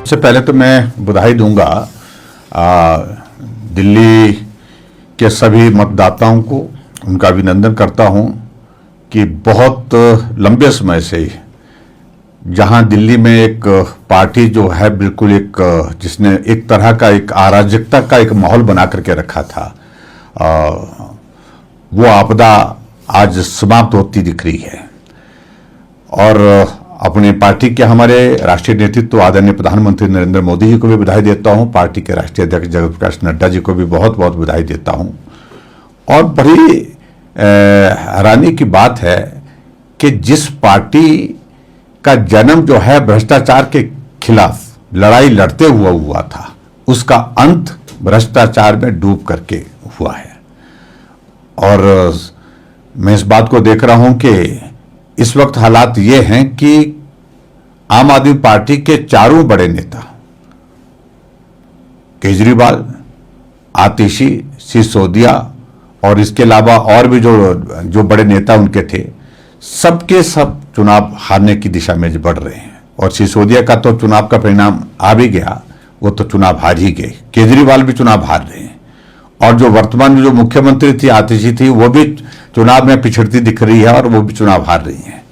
सबसे पहले तो मैं बधाई दूंगा दिल्ली के सभी मतदाताओं को, उनका अभिनंदन करता हूं कि बहुत लंबे समय से जहां दिल्ली में एक पार्टी जो है बिल्कुल एक जिसने एक तरह का एक अराजकता का एक माहौल बना करके रखा था, वो आपदा आज समाप्त होती दिख रही है। और अपनी पार्टी के हमारे राष्ट्रीय नेतृत्व आदरणीय प्रधानमंत्री नरेंद्र मोदी जी को भी बधाई देता हूं, पार्टी के राष्ट्रीय अध्यक्ष जगत प्रकाश नड्डा जी को भी बहुत बहुत बधाई देता हूं। और बड़ी हैरानी की बात है कि जिस पार्टी का जन्म जो है भ्रष्टाचार के खिलाफ लड़ाई लड़ते हुआ था, उसका अंत भ्रष्टाचार में डूब करके हुआ है। और मैं इस बात को देख रहा हूं कि इस वक्त हालात ये हैं कि आम आदमी पार्टी के चारों बड़े नेता केजरीवाल, आतिशी, सिसोदिया और इसके अलावा और भी जो बड़े नेता उनके थे, सबके सब चुनाव हारने की दिशा में बढ़ रहे हैं। और सिसोदिया का तो चुनाव का परिणाम आ भी गया, वो तो चुनाव हार ही गए। केजरीवाल भी चुनाव हार रहे हैं और जो वर्तमान में जो मुख्यमंत्री थी आतिशी थी, वो भी चुनाव में पिछड़ती दिख रही है और वो भी चुनाव हार रही है।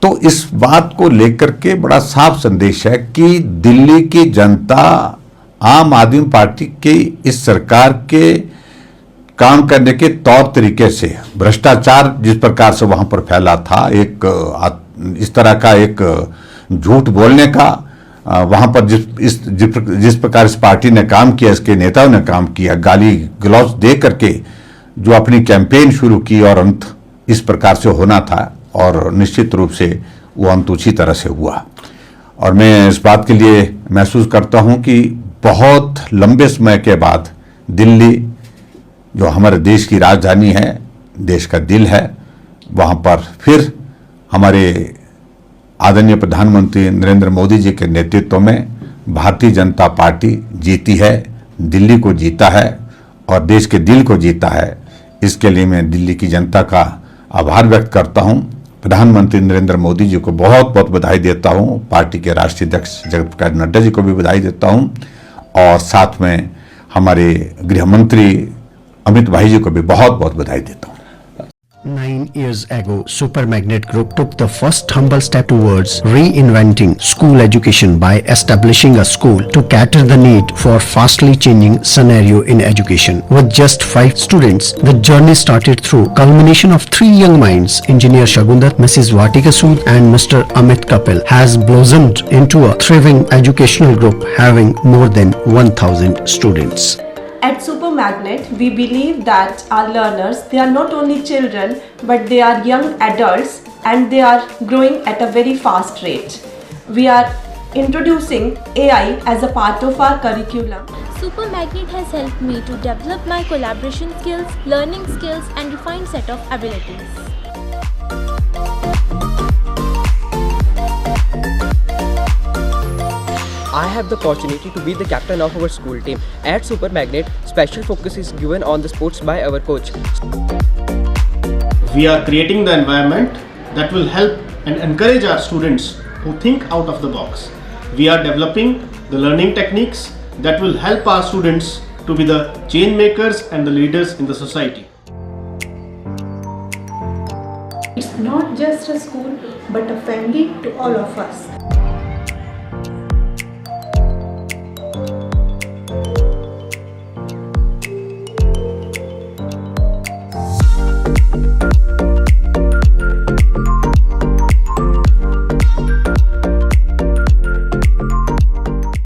तो इस बात को लेकर के बड़ा साफ संदेश है कि दिल्ली की जनता आम आदमी पार्टी के इस सरकार के काम करने के तौर तरीके से, भ्रष्टाचार जिस प्रकार से वहां पर फैला था, एक इस तरह का एक झूठ बोलने का वहां पर जिस प्रकार इस पार्टी ने काम किया, इसके नेताओं ने काम किया, गाली गलौज दे करके जो अपनी कैंपेन शुरू की और अंत इस प्रकार से होना था, और निश्चित रूप से वो अंत उसी तरह से हुआ। और मैं इस बात के लिए महसूस करता हूं कि बहुत लंबे समय के बाद दिल्ली जो हमारे देश की राजधानी है, देश का दिल है, वहां पर फिर हमारे आदरणीय प्रधानमंत्री नरेंद्र मोदी जी के नेतृत्व में भारतीय जनता पार्टी जीती है, दिल्ली को जीता है और देश के दिल को जीता है। इसके लिए मैं दिल्ली की जनता का आभार व्यक्त करता हूं। प्रधानमंत्री नरेंद्र मोदी जी को बहुत बहुत बधाई देता हूं, पार्टी के राष्ट्रीय अध्यक्ष जगत प्रकाश नड्डा जी को भी बधाई देता हूं और साथ में हमारे गृह मंत्री अमित भाई जी को भी बहुत बहुत बधाई देता हूं। 9 years ago, Super Magnet Group took the first humble step towards reinventing school education by establishing a school to cater the need for fastly changing scenario in education. With just 5 students, the journey started through culmination of 3 young minds, Engineer Shagundar, Mrs. Vatika Sood and Mr. Amit Kapil, has blossomed into a thriving educational group having more than 1000 students. At Super Magnet, we believe that our learners, they are not only children, but they are young adults and they are growing at a very fast rate. We are introducing AI as a part of our curriculum. Super Magnet has helped me to develop my collaboration skills, learning skills and refined set of abilities. I have the opportunity to be the captain of our school team. At Super Magnet, special focus is given on the sports by our coach. We are creating the environment that will help and encourage our students who think out of the box. We are developing the learning techniques that will help our students to be the change makers and the leaders in the society. It's not just a school, but a family to all of us.